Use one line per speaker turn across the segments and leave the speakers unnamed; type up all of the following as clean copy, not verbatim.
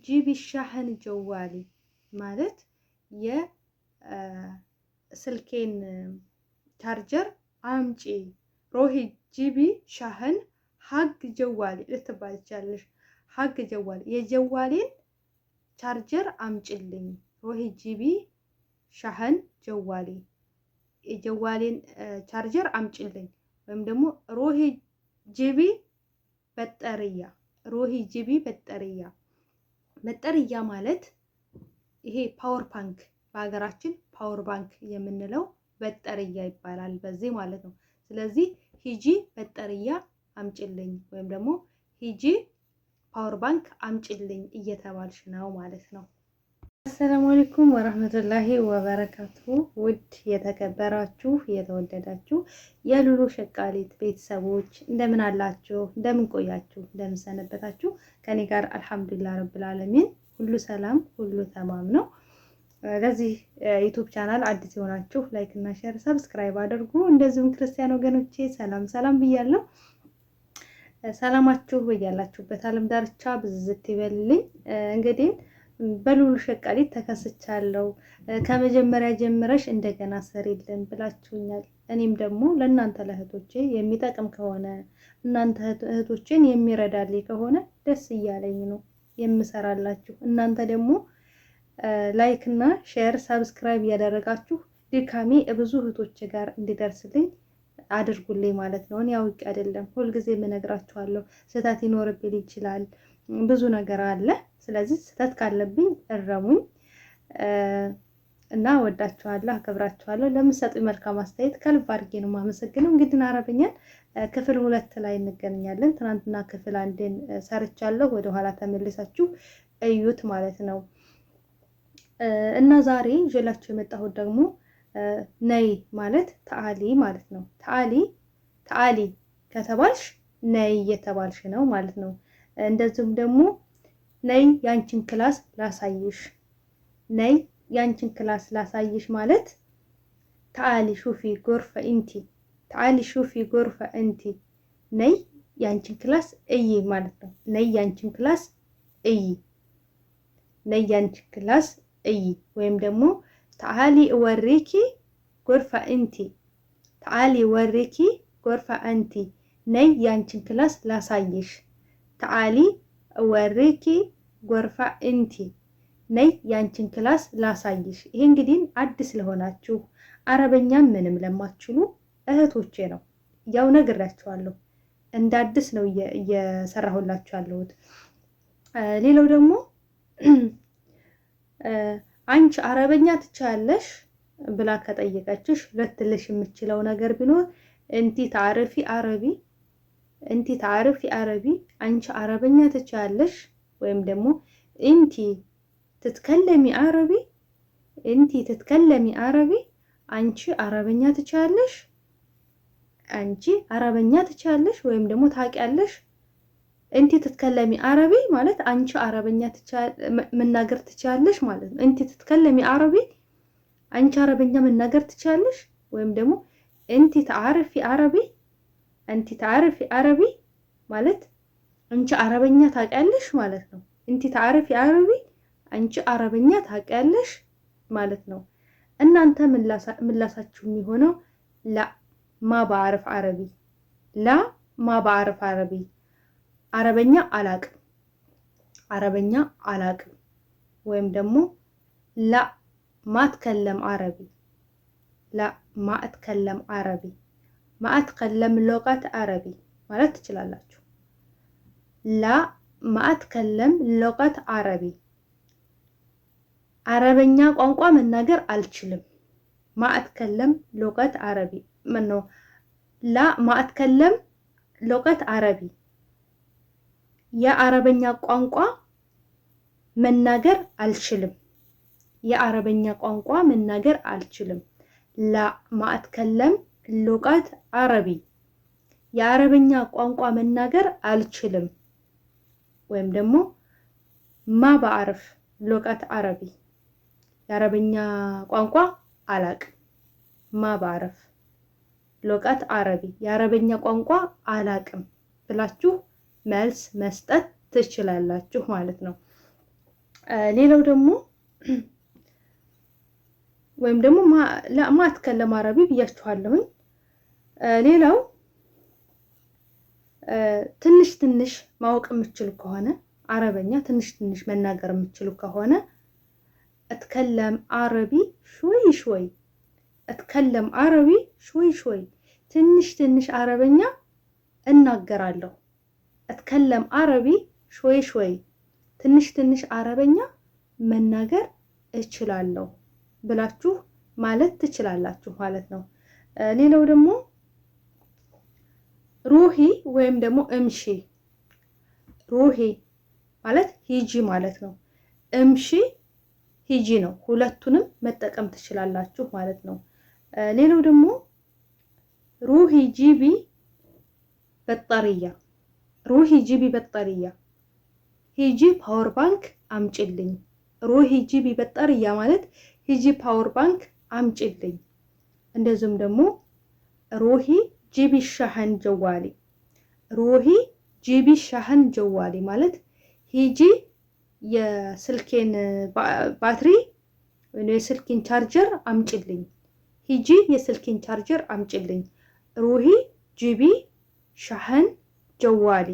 ጂቢ ሻህን ጀዋሊ ማለት የስልኬን ቻርጀር አምጪ። ሮሂ ጂቢ ሻህን ሀግ ጀዋሊ ልትባል ትችላለሽ። ሀግ ጀዋሊ የጀዋሌን ቻርጀር አምጪልኝ። ሮሂ ጂቢ ሻህን ጀዋሊ የጀዋሌን ቻርጀር አምጪልኝ። ወይም ደግሞ ሮሂ ጂቢ በጠርያ። ሮሂ ጂቢ በጠርያ። በጠርያ ማለት ይሄ ፓወር ባንክ፣ በሀገራችን ፓወር ባንክ የምንለው በጠርያ ይባላል በዚህ ማለት ነው። ስለዚህ ሂጂ በጠርያ አምጪልኝ ወይም ደግሞ ሂጂ ፓወር ባንክ አምጪልኝ እየተባልሽ ነው ማለት ነው። አሰላሙ አለይኩም ወራህመቱላሂ ወበረካቱሁ። ውድ የተከበራችሁ የተወደዳችሁ የሉሉ ሸቃሊት ቤተሰቦች እንደምን አላችሁ? እንደምን ቆያችሁ? እንደምን ሰነበታችሁ? ከኔ ጋር አልሐምዱሊላህ ረብል ዓለሚን ሁሉ ሰላም፣ ሁሉ ተማም ነው። ለዚህ ዩቲዩብ ቻናል አዲስ የሆናችሁ ላይክ እና ሼር ሰብስክራይብ አድርጉ። እንደዚሁም ክርስቲያን ወገኖቼ ሰላም ሰላም ብያለሁ። ሰላማችሁ በያላችሁበት ዓለም ዳርቻ ብዝት ይበልልኝ። እንግዲህ በሉሉ ሸቃሊት ተከስቻለሁ። ከመጀመሪያ ጀምረሽ እንደገና ሰሪልን ብላችሁኛል። እኔም ደግሞ ለእናንተ ለእህቶቼ የሚጠቅም ከሆነ እናንተ እህቶቼን የሚረዳልኝ ከሆነ ደስ እያለኝ ነው የምሰራላችሁ። እናንተ ደግሞ ላይክ እና ሼር ሰብስክራይብ እያደረጋችሁ ድካሜ ብዙ እህቶቼ ጋር እንዲደርስልኝ አድርጉልኝ ማለት ነው። እኔ አውቄ አይደለም፣ ሁልጊዜ እነግራችኋለሁ። ስህተት ይኖርብኝ ይችላል፣ ብዙ ነገር አለ። ስለዚህ ስህተት ካለብኝ እረሙኝ እና ወዳችኋለሁ፣ አከብራችኋለሁ። ለምትሰጡኝ መልካም አስተያየት ከልብ አድርጌ ነው የማመሰግነው። እንግዲህ አረብኛን ክፍል 2 ላይ እንገናኛለን። ትናንትና ክፍል 1ን ሰርቻለሁ። ወደኋላ ተመልሳችሁ እዩት ማለት ነው። እና ዛሬ ይዤላችሁ የመጣሁት ደግሞ ነይ ማለት ተአሊ ማለት ነው። ተአሊ ከተባልሽ ነይ እየተባልሽ ነው ማለት ነው። እንደዚሁም ደግሞ ነይ ያንቺን ክላስ ላሳይሽ። ነይ ያንቺን ክላስ ላሳይሽ ማለት ተአሊ ሹፊ ጎርፈ እንቲ። ተአሊ ሹፊ ጎርፈ እንቲ። ነይ ያንቺን ክላስ እይ ማለት ነው። ነይ ያንቺን ክላስ እይ። ነይ ያንቺን ክላስ እይ ወይም ደግሞ ተአሊ ወሪኪ ጎርፈ እንቲ። ተአሊ ወሪኪ ጎርፈ እንቲ። ነይ ያንቺን ክላስ ላሳይሽ። ተአሊ ወሪኪ ጎርፋ እንቲ። ነይ ያንቺን ክላስ ላሳይሽ። ይሄ እንግዲህ አዲስ ለሆናችሁ አረበኛም ምንም ለማትችሉ እህቶቼ ነው፣ ያው ነግራችኋለሁ። እንደ አዲስ ነው እየሰራሁላችሁ ያለሁት። ሌላው ደግሞ አንቺ አረበኛ ትችያለሽ ብላ ከጠየቀችሽ ልትልሽ የምችለው ነገር ቢኖር እንቲ ታሪፊ አረቢ፣ እንቲ ታሪፊ አረቢ፣ አንቺ አረበኛ ትችያለሽ ወይም ደግሞ እንቲ ትትከለሚ አረቢ፣ እንቲ ትትከለሚ አረቢ፣ አንቺ አረበኛ ትችያለሽ፣ አንቺ አረበኛ ትችያለሽ ወይም ደግሞ ታውቂያለሽ። እንቲ ትትከለሚ አረቢ ማለት አንቺ አረበኛ መናገር ትችያለሽ ማለት ነው። እንቲ ትትከለሚ አረቢ፣ አንቺ አረበኛ መናገር ትችያለሽ ወይም ደግሞ እንቲ ታሪፊ አረቢ፣ እንቲ ታሪፊ አረቢ ማለት አንቺ አረበኛ ታውቂያለሽ ማለት ነው። እንቲ ታሪፊ አረቢ፣ አንቺ አረበኛ ታውቂያለሽ ማለት ነው። እናንተ ምላሳችሁ የሚሆነው ላ ማ ባዕርፍ አረቢ፣ ላ ማ ባዕርፍ አረቢ፣ አረበኛ አላቅም፣ አረበኛ አላቅም ወይም ደግሞ ላ ማትከለም አረቢ፣ ላ ማትከለም አረቢ፣ ማትከለም ሎቀት አረቢ ማለት ትችላላችሁ። ላ ማትከለም ሎቀት አረቢ፣ አረበኛ ቋንቋ መናገር አልችልም። ማትከለም ሎቀት አረቢ ምነው ላ ማትከለም ሎቀት አረቢ፣ የአረበኛ ቋንቋ መናገር አልችልም። የአረበኛ ቋንቋ መናገር አልችልም። ላ ማትከለም ሎቀት አረቢ፣ የአረበኛ ቋንቋ መናገር አልችልም ወይም ደግሞ ማ ባዕርፍ ሎቀት አረቢ፣ የአረበኛ ቋንቋ አላቅም። ማ ባዕርፍ ሎቀት አረቢ፣ የአረበኛ ቋንቋ አላቅም ብላችሁ መልስ መስጠት ትችላላችሁ ማለት ነው። ሌላው ደግሞ ወይም ደግሞ ማ አትከለም አረቢ ብያችኋለሁኝ። ሌላው ትንሽ ትንሽ ማወቅ የምትችሉ ከሆነ አረበኛ ትንሽ ትንሽ መናገር የምትችሉ ከሆነ እትከለም አረቢ ሾይ ሾይ፣ እትከለም አረቢ ሾይ ሾይ፣ ትንሽ ትንሽ አረበኛ እናገራለሁ። እትከለም አረቢ ሾይ ሾይ፣ ትንሽ ትንሽ አረበኛ መናገር እችላለሁ ብላችሁ ማለት ትችላላችሁ ማለት ነው። ሌላው ደግሞ ሩሂ ወይም ደግሞ እምሺ፣ ሩሂ ማለት ሂጂ ማለት ነው። እምሺ ሂጂ ነው። ሁለቱንም መጠቀም ትችላላችሁ ማለት ነው። ሌላው ደግሞ ሩሂ ጂቢ በጠርያ፣ ሩሂ ጂቢ በጠርያ፣ ሂጂ ፓወር ባንክ አምጪልኝ። ሩሂ ጂቢ በጠርያ ማለት ሂጂ ፓወር ባንክ አምጪልኝ። እንደዚሁም ደግሞ ሩሂ ጂቢ ሻህን ጀዋሊ፣ ሩሂ ጂቢ ሻህን ጀዋሊ ማለት ሂጂ የስልኬን ባትሪ ወይ የስልኬን ቻርጀር አምጪልኝ። ሂጂ የስልኬን ቻርጀር አምጪልኝ። ሩሂ ጂቢ ሻህን ጀዋሊ፣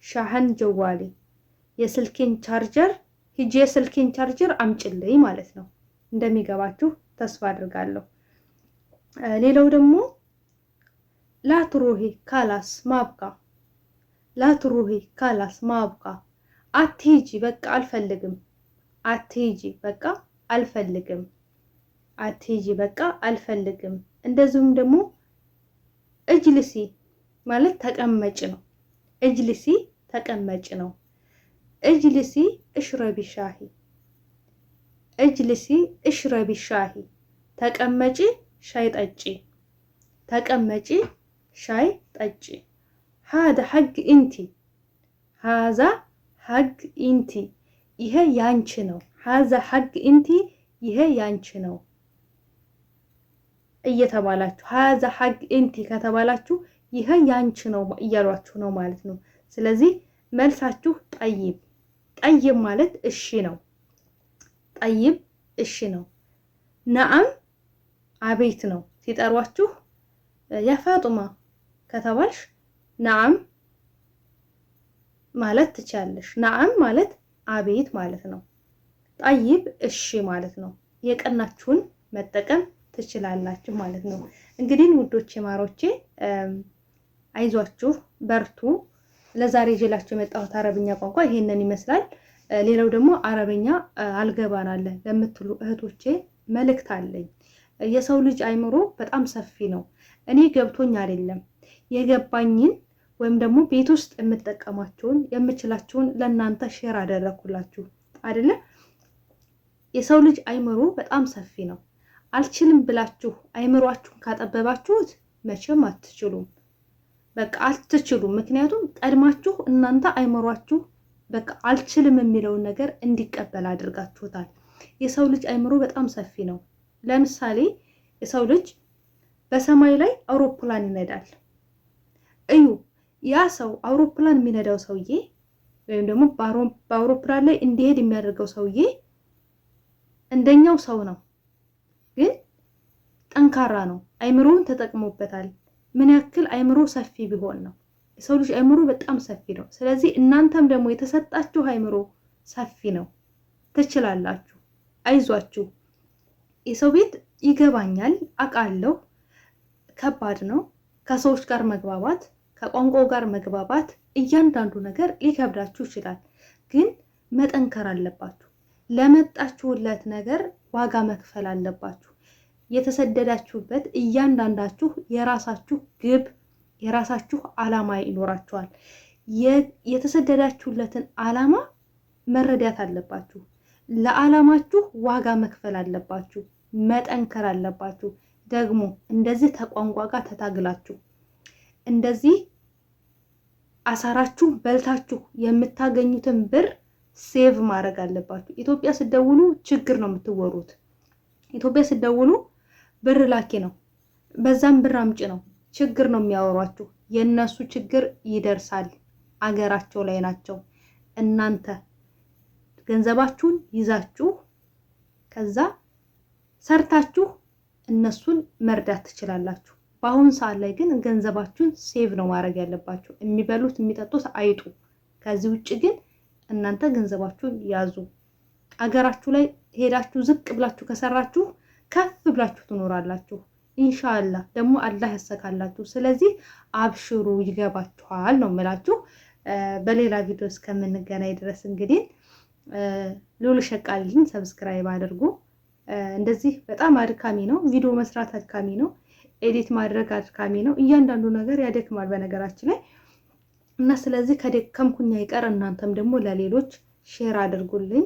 ሻህን ጀዋሊ የስልኬን ቻርጀር፣ ሂጂ የስልኬን ቻርጀር አምጪልኝ ማለት ነው። እንደሚገባችሁ ተስፋ አድርጋለሁ። ሌላው ደግሞ ላትሩሂ ካላስ ማብቃ፣ ላትሩሂ ካላስ ማብቃ፣ አትሂጂ በቃ አልፈልግም፣ አትሂጂ በቃ አልፈልግም፣ አትሂጂ በቃ አልፈልግም። እንደዚሁም ደግሞ እጅልሲ ማለት ተቀመጭ ነው። እጅልሲ ተቀመጭ ነው። እጅልሲ እሽረቢ ሻሂ፣ እጅልሲ እሽረቢ ሻሂ ተቀመጪ ሻይ ጠጪ፣ ተቀመጪ ሻይ ጠጪ። ሃዛ ሐግ ኢንቲ፣ ሃዛ ሐግ ኢንቲ ይሄ ያንቺ ነው። ሃዛ ሐግ ኢንቲ ይሄ ያንቺ ነው እየተባላችሁ፣ ሃዛ ሐግ ኢንቲ ከተባላችሁ ይሄ ያንቺ ነው እያሏችሁ ነው ማለት ነው። ስለዚህ መልሳችሁ ጠይብ፣ ጠይብ ማለት እሺ ነው። ጠይብ እሺ ነው። ነአም አቤት ነው። ሲጠሯችሁ ያ ፋጡማ ከተባልሽ ነአም ማለት ትችያለሽ። ነአም ማለት አቤት ማለት ነው። ጠይብ እሺ ማለት ነው። የቀናችሁን መጠቀም ትችላላችሁ ማለት ነው። እንግዲህ ውዶቼ ማሮቼ አይዟችሁ፣ በርቱ። ለዛሬ ይዤላችሁ የመጣሁት አረብኛ ቋንቋ ይሄንን ይመስላል። ሌላው ደግሞ አረብኛ አልገባን አለ ለምትሉ እህቶቼ መልእክት አለኝ። የሰው ልጅ አይምሮ በጣም ሰፊ ነው። እኔ ገብቶኝ አይደለም የገባኝን ወይም ደግሞ ቤት ውስጥ የምጠቀማቸውን የምችላቸውን ለእናንተ ሼር አደረኩላችሁ አይደለ? የሰው ልጅ አይምሮ በጣም ሰፊ ነው። አልችልም ብላችሁ አይምሯችሁን ካጠበባችሁት መቼም አትችሉም። በቃ አትችሉም። ምክንያቱም ቀድማችሁ እናንተ አይምሯችሁ በቃ አልችልም የሚለውን ነገር እንዲቀበል አድርጋችሁታል። የሰው ልጅ አይምሮ በጣም ሰፊ ነው። ለምሳሌ የሰው ልጅ በሰማይ ላይ አውሮፕላን ይነዳል። እዩ፣ ያ ሰው አውሮፕላን የሚነዳው ሰውዬ ወይም ደግሞ በአውሮፕላን ላይ እንዲሄድ የሚያደርገው ሰውዬ እንደኛው ሰው ነው፣ ግን ጠንካራ ነው። አይምሮውን ተጠቅሞበታል። ምን ያክል አይምሮ ሰፊ ቢሆን ነው? የሰው ልጅ አይምሮ በጣም ሰፊ ነው። ስለዚህ እናንተም ደግሞ የተሰጣችሁ አይምሮ ሰፊ ነው። ትችላላችሁ። አይዟችሁ። የሰው ቤት ይገባኛል፣ አውቃለሁ። ከባድ ነው። ከሰዎች ጋር መግባባት፣ ከቋንቋው ጋር መግባባት፣ እያንዳንዱ ነገር ሊከብዳችሁ ይችላል። ግን መጠንከር አለባችሁ። ለመጣችሁለት ነገር ዋጋ መክፈል አለባችሁ። የተሰደዳችሁበት እያንዳንዳችሁ የራሳችሁ ግብ፣ የራሳችሁ ዓላማ ይኖራችኋል። የተሰደዳችሁለትን ዓላማ መረዳት አለባችሁ። ለዓላማችሁ ዋጋ መክፈል አለባችሁ። መጠንከር አለባችሁ። ደግሞ እንደዚህ ተቋንቋ ጋር ተታግላችሁ እንደዚህ አሳራችሁ በልታችሁ የምታገኙትን ብር ሴቭ ማድረግ አለባችሁ። ኢትዮጵያ ስትደውሉ ችግር ነው የምትወሩት። ኢትዮጵያ ስትደውሉ ብር ላኪ ነው፣ በዛም ብር አምጪ ነው፣ ችግር ነው የሚያወሯችሁ። የእነሱ ችግር ይደርሳል፣ አገራቸው ላይ ናቸው። እናንተ ገንዘባችሁን ይዛችሁ ከዛ ሰርታችሁ እነሱን መርዳት ትችላላችሁ። በአሁኑ ሰዓት ላይ ግን ገንዘባችሁን ሴቭ ነው ማድረግ ያለባችሁ። የሚበሉት የሚጠጡት አይጡ። ከዚህ ውጭ ግን እናንተ ገንዘባችሁን ያዙ። አገራችሁ ላይ ሄዳችሁ ዝቅ ብላችሁ ከሰራችሁ ከፍ ብላችሁ ትኖራላችሁ። ኢንሻአላህ ደግሞ አላህ ያሰካላችሁ። ስለዚህ አብሽሩ፣ ይገባችኋል ነው የምላችሁ። በሌላ ቪዲዮ እስከምንገናኝ ድረስ እንግዲህ ሉሉ ሸቃልኝ ሰብስክራይብ አድርጉ። እንደዚህ በጣም አድካሚ ነው፣ ቪዲዮ መስራት አድካሚ ነው፣ ኤዲት ማድረግ አድካሚ ነው። እያንዳንዱ ነገር ያደክማል በነገራችን ላይ እና ስለዚህ ከደከምኩኝ አይቀር እናንተም ደግሞ ለሌሎች ሼር አድርጉልኝ።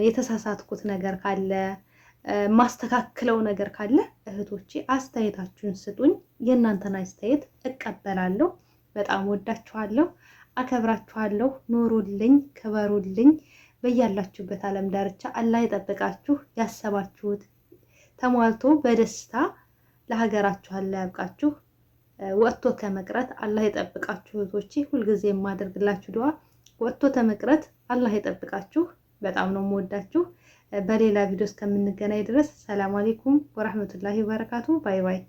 የተሳሳትኩት ነገር ካለ ማስተካክለው ነገር ካለ እህቶቼ አስተያየታችሁን ስጡኝ። የእናንተን አስተያየት እቀበላለሁ። በጣም ወዳችኋለሁ፣ አከብራችኋለሁ። ኑሩልኝ፣ ክበሩልኝ። በያላችሁበት ዓለም ዳርቻ አላህ ይጠብቃችሁ። ያሰባችሁት ተሟልቶ በደስታ ለሀገራችሁ አላህ ያብቃችሁ። ወጥቶ ከመቅረት አላህ ይጠብቃችሁ እህቶቼ። ሁልጊዜ የማደርግላችሁ ዱዓ ወጥቶ ከመቅረት አላህ ይጠብቃችሁ። በጣም ነው የምወዳችሁ። በሌላ ቪዲዮ እስከምንገናኝ ድረስ ሰላም አለይኩም ወራህመቱላሂ ወበረካቱ። ባይ ባይ።